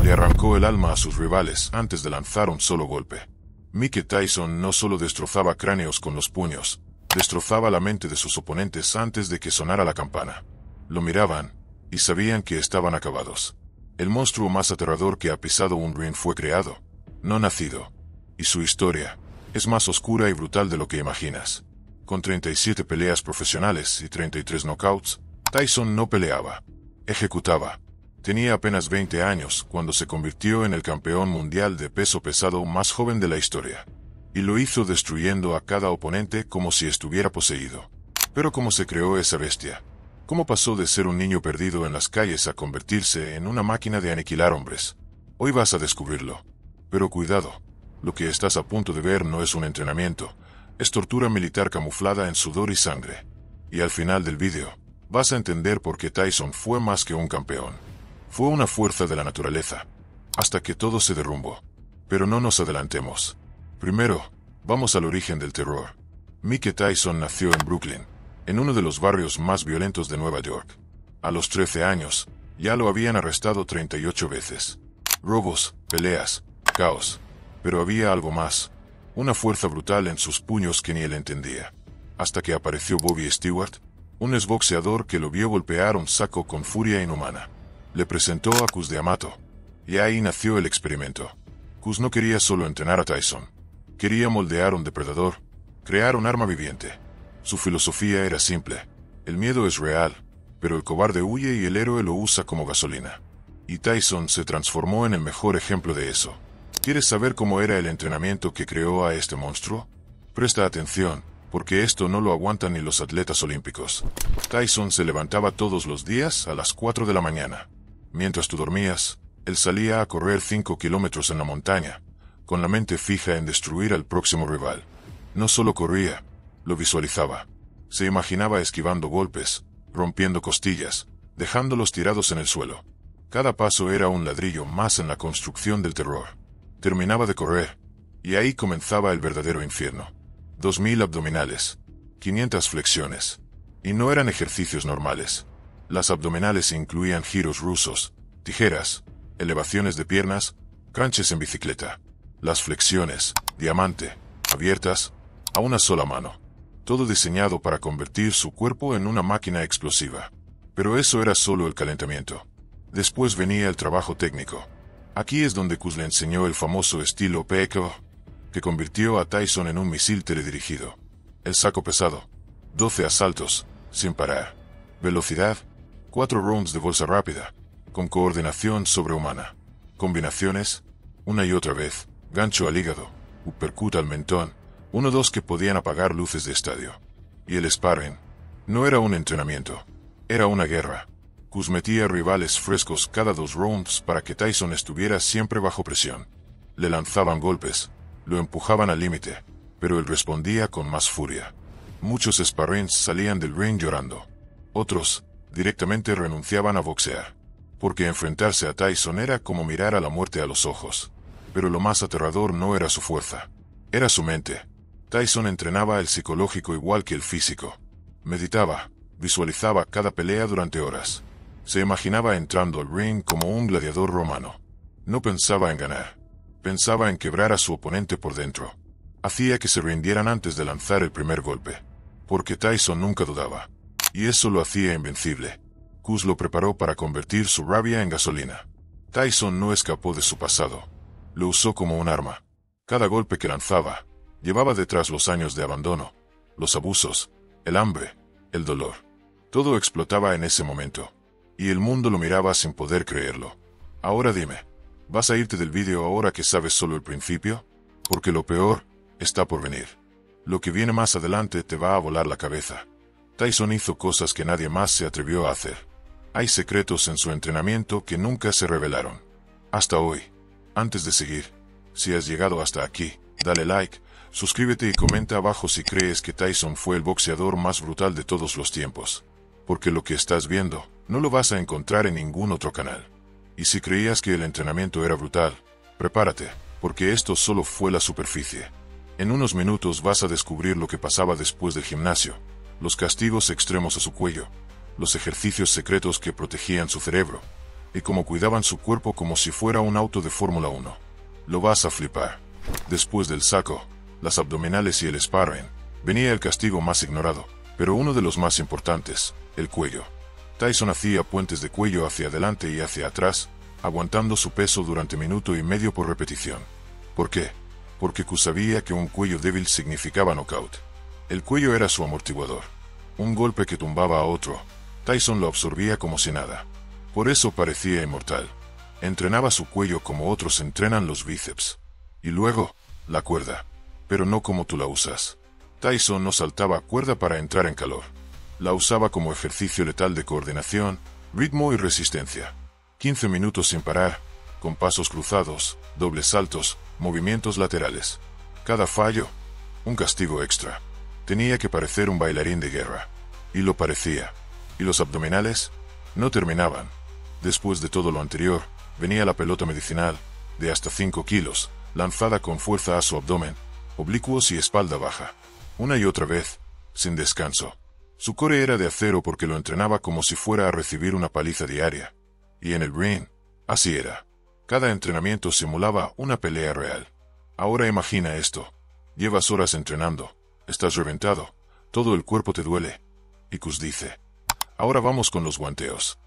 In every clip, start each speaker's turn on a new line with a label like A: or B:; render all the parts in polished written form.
A: Le arrancó el alma a sus rivales antes de lanzar un solo golpe. Mike Tyson no solo destrozaba cráneos con los puños, destrozaba la mente de sus oponentes antes de que sonara la campana. Lo miraban, y sabían que estaban acabados. El monstruo más aterrador que ha pisado un ring fue creado, no nacido. Y su historia es más oscura y brutal de lo que imaginas. Con 37 peleas profesionales y 33 knockouts, Tyson no peleaba, ejecutaba. Tenía apenas 20 años cuando se convirtió en el campeón mundial de peso pesado más joven de la historia. Y lo hizo destruyendo a cada oponente como si estuviera poseído. Pero ¿cómo se creó esa bestia? ¿Cómo pasó de ser un niño perdido en las calles a convertirse en una máquina de aniquilar hombres? Hoy vas a descubrirlo. Pero cuidado, lo que estás a punto de ver no es un entrenamiento, es tortura militar camuflada en sudor y sangre. Y al final del vídeo, vas a entender por qué Tyson fue más que un campeón. Fue una fuerza de la naturaleza, hasta que todo se derrumbó. Pero no nos adelantemos. Primero, vamos al origen del terror. Mike Tyson nació en Brooklyn, en uno de los barrios más violentos de Nueva York. A los 13 años, ya lo habían arrestado 38 veces. Robos, peleas, caos. Pero había algo más, una fuerza brutal en sus puños que ni él entendía. Hasta que apareció Bobby Stewart, un exboxeador que lo vio golpear un saco con furia inhumana. Le presentó a Cus D'Amato, y ahí nació el experimento. Cus no quería solo entrenar a Tyson. Quería moldear un depredador, crear un arma viviente. Su filosofía era simple. El miedo es real, pero el cobarde huye y el héroe lo usa como gasolina. Y Tyson se transformó en el mejor ejemplo de eso. ¿Quieres saber cómo era el entrenamiento que creó a este monstruo? Presta atención, porque esto no lo aguantan ni los atletas olímpicos. Tyson se levantaba todos los días a las 4 de la mañana. Mientras tú dormías, él salía a correr 5 kilómetros en la montaña, con la mente fija en destruir al próximo rival. No solo corría, lo visualizaba. Se imaginaba esquivando golpes, rompiendo costillas, dejándolos tirados en el suelo. Cada paso era un ladrillo más en la construcción del terror. Terminaba de correr, y ahí comenzaba el verdadero infierno. 2000 abdominales, 500 flexiones. Y no eran ejercicios normales. Las abdominales incluían giros rusos, tijeras, elevaciones de piernas, crunches en bicicleta. Las flexiones, diamante, abiertas, a una sola mano. Todo diseñado para convertir su cuerpo en una máquina explosiva. Pero eso era solo el calentamiento. Después venía el trabajo técnico. Aquí es donde Cus le enseñó el famoso estilo PECO, que convirtió a Tyson en un misil teledirigido. El saco pesado, 12 asaltos, sin parar. Velocidad, 4 rounds de bolsa rápida, con coordinación sobrehumana. Combinaciones, una y otra vez, gancho al hígado, uppercut al mentón, 1-2 que podían apagar luces de estadio. Y el sparring, no era un entrenamiento, era una guerra. Cus metía rivales frescos cada 2 rounds para que Tyson estuviera siempre bajo presión. Le lanzaban golpes, lo empujaban al límite, pero él respondía con más furia. Muchos sparrings salían del ring llorando. Otros, directamente renunciaban a boxear. Porque enfrentarse a Tyson era como mirar a la muerte a los ojos. Pero lo más aterrador no era su fuerza, era su mente. Tyson entrenaba el psicológico igual que el físico. Meditaba, visualizaba cada pelea durante horas. Se imaginaba entrando al ring como un gladiador romano. No pensaba en ganar. Pensaba en quebrar a su oponente por dentro. Hacía que se rindieran antes de lanzar el primer golpe. Porque Tyson nunca dudaba. Y eso lo hacía invencible. Cus lo preparó para convertir su rabia en gasolina. Tyson no escapó de su pasado. Lo usó como un arma. Cada golpe que lanzaba, llevaba detrás los años de abandono, los abusos, el hambre, el dolor. Todo explotaba en ese momento. Y el mundo lo miraba sin poder creerlo. Ahora dime, ¿vas a irte del vídeo ahora que sabes solo el principio? Porque lo peor está por venir. Lo que viene más adelante te va a volar la cabeza. Tyson hizo cosas que nadie más se atrevió a hacer. Hay secretos en su entrenamiento que nunca se revelaron. Hasta hoy. Antes de seguir, si has llegado hasta aquí, dale like, suscríbete y comenta abajo si crees que Tyson fue el boxeador más brutal de todos los tiempos. Porque lo que estás viendo, no lo vas a encontrar en ningún otro canal. Y si creías que el entrenamiento era brutal, prepárate, porque esto solo fue la superficie. En unos minutos vas a descubrir lo que pasaba después del gimnasio, los castigos extremos a su cuello, los ejercicios secretos que protegían su cerebro, y cómo cuidaban su cuerpo como si fuera un auto de Fórmula 1. Lo vas a flipar. Después del saco, las abdominales y el sparring, venía el castigo más ignorado, pero uno de los más importantes, el cuello. Tyson hacía puentes de cuello hacia adelante y hacia atrás, aguantando su peso durante minuto y medio por repetición. ¿Por qué? Porque Cus sabía que un cuello débil significaba knockout. El cuello era su amortiguador. Un golpe que tumbaba a otro, Tyson lo absorbía como si nada. Por eso parecía inmortal. Entrenaba su cuello como otros entrenan los bíceps. Y luego, la cuerda. Pero no como tú la usas. Tyson no saltaba cuerda para entrar en calor. La usaba como ejercicio letal de coordinación, ritmo y resistencia. 15 minutos sin parar, con pasos cruzados, dobles saltos, movimientos laterales. Cada fallo, un castigo extra. Tenía que parecer un bailarín de guerra. Y lo parecía. Y los abdominales no terminaban. Después de todo lo anterior, venía la pelota medicinal, de hasta 5 kilos, lanzada con fuerza a su abdomen, oblicuos y espalda baja. Una y otra vez, sin descanso. Su core era de acero porque lo entrenaba como si fuera a recibir una paliza diaria. Y en el ring, así era. Cada entrenamiento simulaba una pelea real. Ahora imagina esto. Llevas horas entrenando, estás reventado, todo el cuerpo te duele. Y Cus dice, ahora vamos con los guanteos.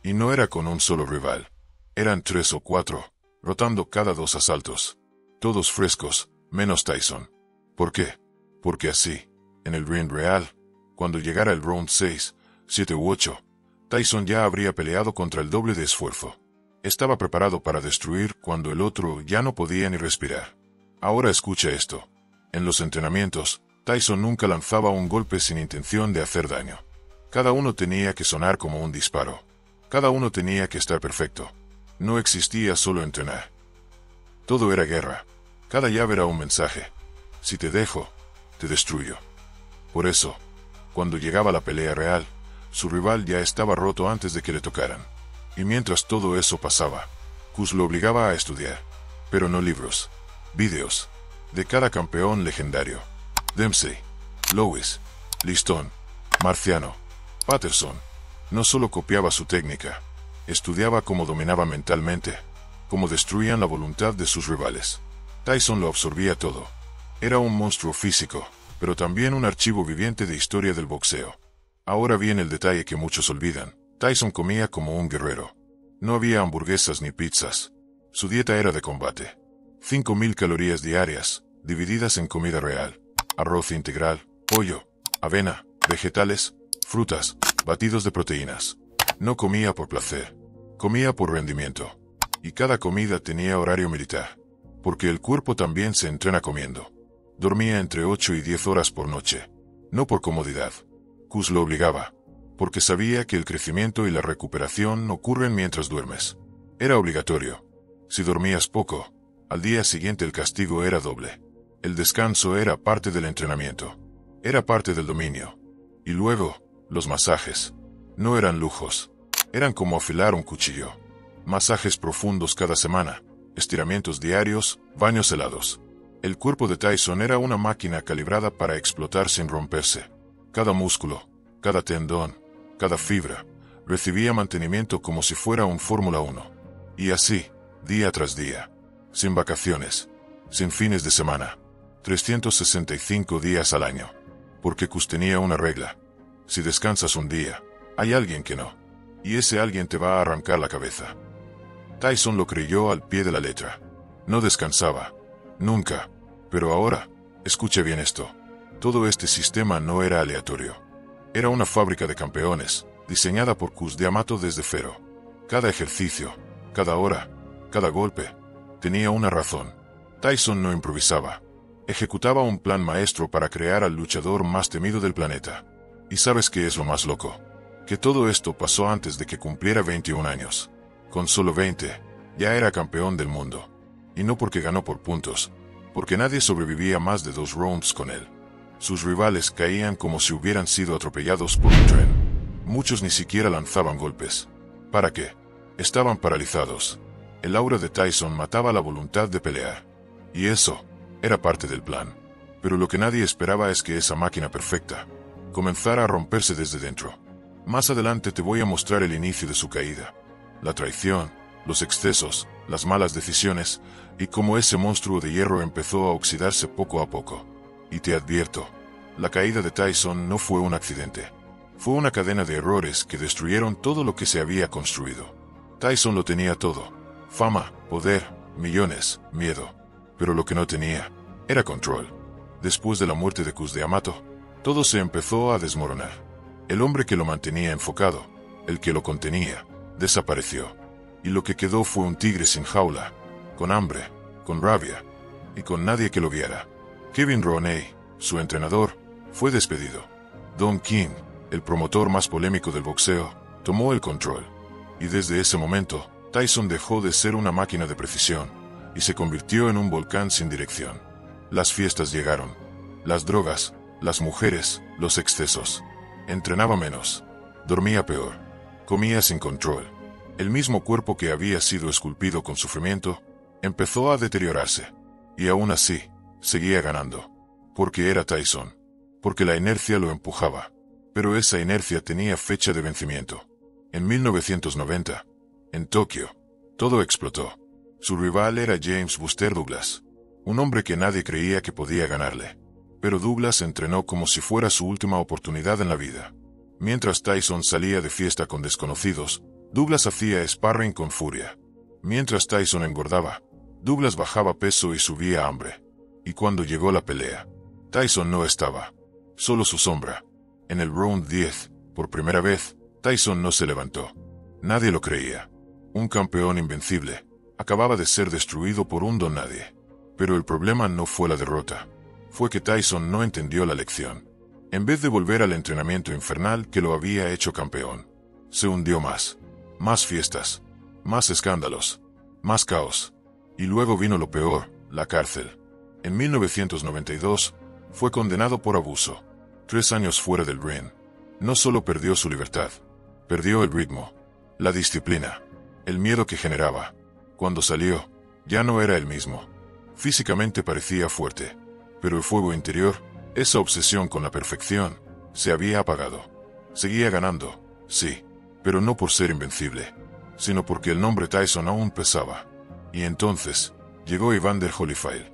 A: Y no era con un solo rival. Eran 3 o 4, rotando cada 2 asaltos. Todos frescos, menos Tyson. ¿Por qué? Porque así, en el ring real, cuando llegara el round 6, 7 u 8, Tyson ya habría peleado contra el doble de esfuerzo. Estaba preparado para destruir cuando el otro ya no podía ni respirar. Ahora escucha esto. En los entrenamientos, Tyson nunca lanzaba un golpe sin intención de hacer daño. Cada uno tenía que sonar como un disparo. Cada uno tenía que estar perfecto. No existía solo entrenar. Todo era guerra. Cada llave era un mensaje. Si te dejo, te destruyo. Por eso, cuando llegaba la pelea real, su rival ya estaba roto antes de que le tocaran. Y mientras todo eso pasaba, Cus lo obligaba a estudiar. Pero no libros, vídeos, de cada campeón legendario. Dempsey, Lewis, Liston, Marciano, Patterson. No solo copiaba su técnica, estudiaba cómo dominaba mentalmente, cómo destruían la voluntad de sus rivales. Tyson lo absorbía todo. Era un monstruo físico, pero también un archivo viviente de historia del boxeo. Ahora viene el detalle que muchos olvidan. Tyson comía como un guerrero. No había hamburguesas ni pizzas. Su dieta era de combate. 5.000 calorías diarias, divididas en comida real. Arroz integral, pollo, avena, vegetales, frutas, batidos de proteínas. No comía por placer. Comía por rendimiento. Y cada comida tenía horario militar. Porque el cuerpo también se entrena comiendo. Dormía entre 8 y 10 horas por noche. No por comodidad. Cus lo obligaba. Porque sabía que el crecimiento y la recuperación ocurren mientras duermes. Era obligatorio. Si dormías poco, al día siguiente el castigo era doble. El descanso era parte del entrenamiento. Era parte del dominio. Y luego, los masajes. No eran lujos. Eran como afilar un cuchillo. Masajes profundos cada semana. Estiramientos diarios, baños helados. El cuerpo de Tyson era una máquina calibrada para explotar sin romperse. Cada músculo, cada tendón, cada fibra, recibía mantenimiento como si fuera un Fórmula 1. Y así, día tras día. Sin vacaciones. Sin fines de semana. 365 días al año. Porque Cus tenía una regla. Si descansas un día, hay alguien que no. Y ese alguien te va a arrancar la cabeza. Tyson lo creyó al pie de la letra. No descansaba. Nunca. Pero ahora, escuche bien esto. Todo este sistema no era aleatorio. Era una fábrica de campeones, diseñada por Cus D'Amato desde cero. Cada ejercicio, cada hora, cada golpe, tenía una razón. Tyson no improvisaba. Ejecutaba un plan maestro para crear al luchador más temido del planeta. ¿Y sabes qué es lo más loco? Que todo esto pasó antes de que cumpliera 21 años. Con solo 20, ya era campeón del mundo. Y no porque ganó por puntos, porque nadie sobrevivía más de 2 rounds con él. Sus rivales caían como si hubieran sido atropellados por un tren. Muchos ni siquiera lanzaban golpes. ¿Para qué? Estaban paralizados. El aura de Tyson mataba la voluntad de pelear. Y eso era parte del plan. Pero lo que nadie esperaba es que esa máquina perfecta comenzara a romperse desde dentro. Más adelante te voy a mostrar el inicio de su caída. la traición, los excesos, las malas decisiones, y cómo ese monstruo de hierro empezó a oxidarse poco a poco. Y te advierto, la caída de Tyson no fue un accidente. Fue una cadena de errores que destruyeron todo lo que se había construido. Tyson lo tenía todo: fama, poder, millones, miedo. Pero lo que no tenía era control. Después de la muerte de Cus de Amato, todo se empezó a desmoronar. El hombre que lo mantenía enfocado, el que lo contenía, desapareció. Y lo que quedó fue un tigre sin jaula, con hambre, con rabia, y con nadie que lo guiara. Kevin Rooney, su entrenador, fue despedido. Don King, el promotor más polémico del boxeo, tomó el control. Y desde ese momento, Tyson dejó de ser una máquina de precisión, y se convirtió en un volcán sin dirección. Las fiestas llegaron. Las drogas, las mujeres, los excesos. Entrenaba menos. Dormía peor. Comía sin control. El mismo cuerpo que había sido esculpido con sufrimiento, empezó a deteriorarse. Y aún así, seguía ganando. Porque era Tyson. Porque la inercia lo empujaba. Pero esa inercia tenía fecha de vencimiento. En 1990, en Tokio, todo explotó. Su rival era James Buster Douglas, un hombre que nadie creía que podía ganarle. Pero Douglas entrenó como si fuera su última oportunidad en la vida. Mientras Tyson salía de fiesta con desconocidos, Douglas hacía sparring con furia. Mientras Tyson engordaba, Douglas bajaba peso y subía hambre. Y cuando llegó la pelea, Tyson no estaba. Solo su sombra. En el round 10, por primera vez, Tyson no se levantó. Nadie lo creía. Un campeón invencible acababa de ser destruido por un don nadie. Pero el problema no fue la derrota. Fue que Tyson no entendió la lección. En vez de volver al entrenamiento infernal que lo había hecho campeón, se hundió más. Más fiestas. Más escándalos. Más caos. Y luego vino lo peor, la cárcel. En 1992, fue condenado por abuso. 3 años fuera del ring. No solo perdió su libertad, perdió el ritmo, la disciplina, el miedo que generaba. Cuando salió, ya no era el mismo. Físicamente parecía fuerte, pero el fuego interior, esa obsesión con la perfección, se había apagado. Seguía ganando, sí, pero no por ser invencible, sino porque el nombre Tyson aún pesaba. Y entonces, llegó Evander Holyfield.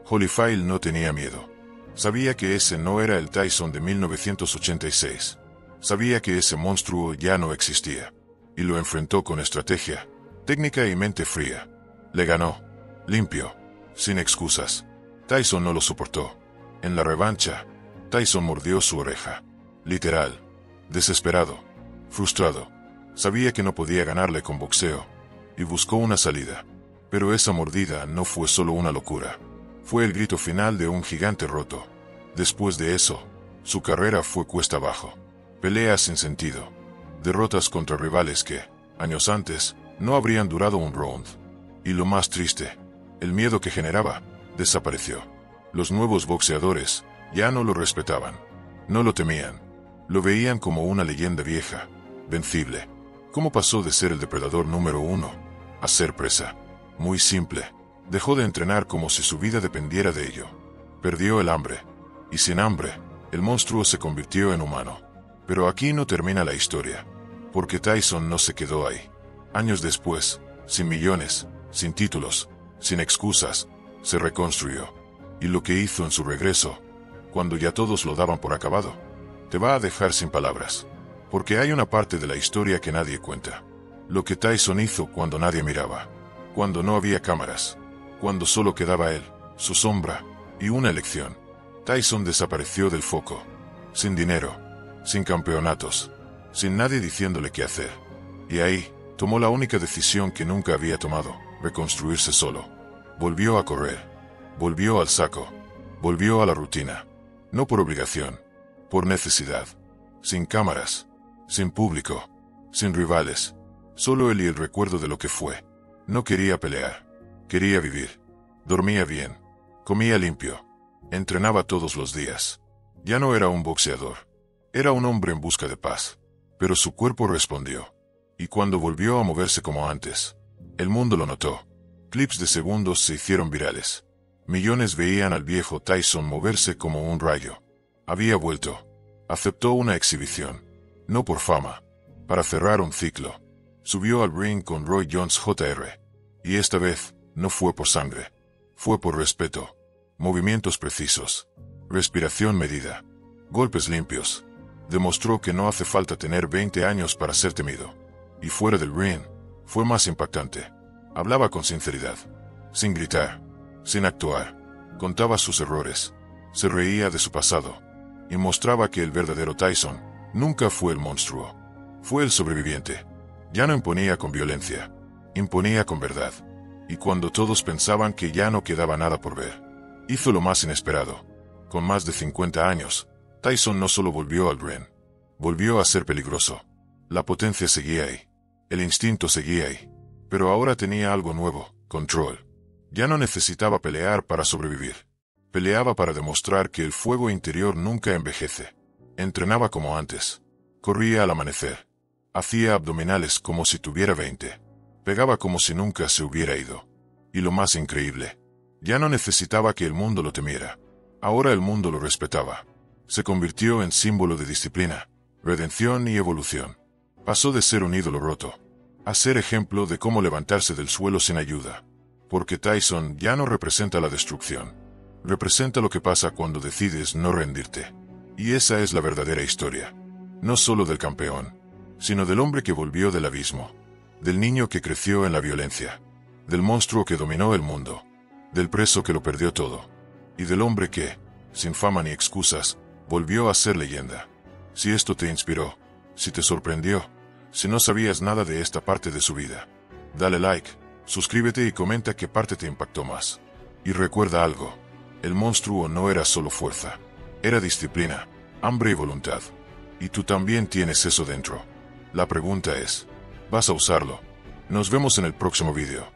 A: Holyfield no tenía miedo. Sabía que ese no era el Tyson de 1986. Sabía que ese monstruo ya no existía. Y lo enfrentó con estrategia, técnica y mente fría. Le ganó. Limpio. Sin excusas. Tyson no lo soportó. En la revancha, Tyson mordió su oreja. Literal. Desesperado. Frustrado. Sabía que no podía ganarle con boxeo. Y buscó una salida. Pero esa mordida no fue solo una locura. Fue el grito final de un gigante roto. Después de eso, su carrera fue cuesta abajo. Peleas sin sentido. Derrotas contra rivales que, años antes, no habrían durado un round. Y lo más triste, el miedo que generaba, desapareció. Los nuevos boxeadores ya no lo respetaban. No lo temían. Lo veían como una leyenda vieja, vencible. ¿Cómo pasó de ser el depredador número 1 a ser presa? Muy simple. Dejó de entrenar como si su vida dependiera de ello. Perdió el hambre. Y sin hambre, el monstruo se convirtió en humano. Pero aquí no termina la historia. Porque Tyson no se quedó ahí. Años después, sin millones, sin títulos, sin excusas, se reconstruyó. Y lo que hizo en su regreso, cuando ya todos lo daban por acabado, te va a dejar sin palabras. Porque hay una parte de la historia que nadie cuenta. Lo que Tyson hizo cuando nadie miraba. Cuando no había cámaras. Cuando solo quedaba él, su sombra, y una elección. Tyson desapareció del foco. Sin dinero. Sin campeonatos. Sin nadie diciéndole qué hacer. Y ahí, tomó la única decisión que nunca había tomado: reconstruirse solo. Volvió a correr. Volvió al saco. Volvió a la rutina. No por obligación. Por necesidad. Sin cámaras. Sin público. Sin rivales. Solo él y el recuerdo de lo que fue. No quería pelear. Quería vivir. Dormía bien. Comía limpio. Entrenaba todos los días. Ya no era un boxeador. Era un hombre en busca de paz. Pero su cuerpo respondió. Y cuando volvió a moverse como antes, el mundo lo notó. Clips de segundos se hicieron virales. Millones veían al viejo Tyson moverse como un rayo. Había vuelto. Aceptó una exhibición. No por fama. Para cerrar un ciclo. Subió al ring con Roy Jones Jr. Y esta vez, no fue por sangre. Fue por respeto. Movimientos precisos. Respiración medida. Golpes limpios. Demostró que no hace falta tener 20 años para ser temido. Y fuera del ring, fue más impactante. Hablaba con sinceridad. Sin gritar. Sin actuar. Contaba sus errores. Se reía de su pasado. Y mostraba que el verdadero Tyson nunca fue el monstruo. Fue el sobreviviente. Ya no imponía con violencia. Imponía con verdad. Y cuando todos pensaban que ya no quedaba nada por ver, hizo lo más inesperado. Con más de 50 años, Tyson no solo volvió al ring. Volvió a ser peligroso. La potencia seguía ahí. El instinto seguía ahí. Pero ahora tenía algo nuevo, control. Ya no necesitaba pelear para sobrevivir. Peleaba para demostrar que el fuego interior nunca envejece. Entrenaba como antes. Corría al amanecer. Hacía abdominales como si tuviera 20. Pegaba como si nunca se hubiera ido. Y lo más increíble, ya no necesitaba que el mundo lo temiera. Ahora el mundo lo respetaba. Se convirtió en símbolo de disciplina, redención y evolución. Pasó de ser un ídolo roto a ser ejemplo de cómo levantarse del suelo sin ayuda. Porque Tyson ya no representa la destrucción. Representa lo que pasa cuando decides no rendirte. Y esa es la verdadera historia. No solo del campeón, sino del hombre que volvió del abismo. Del niño que creció en la violencia. Del monstruo que dominó el mundo. Del preso que lo perdió todo. Y del hombre que, sin fama ni excusas, volvió a ser leyenda. Si esto te inspiró, si te sorprendió, si no sabías nada de esta parte de su vida, dale like, suscríbete y comenta qué parte te impactó más. Y recuerda algo, el monstruo no era solo fuerza, era disciplina, hambre y voluntad. Y tú también tienes eso dentro. La pregunta es, ¿vas a usarlo? Nos vemos en el próximo video.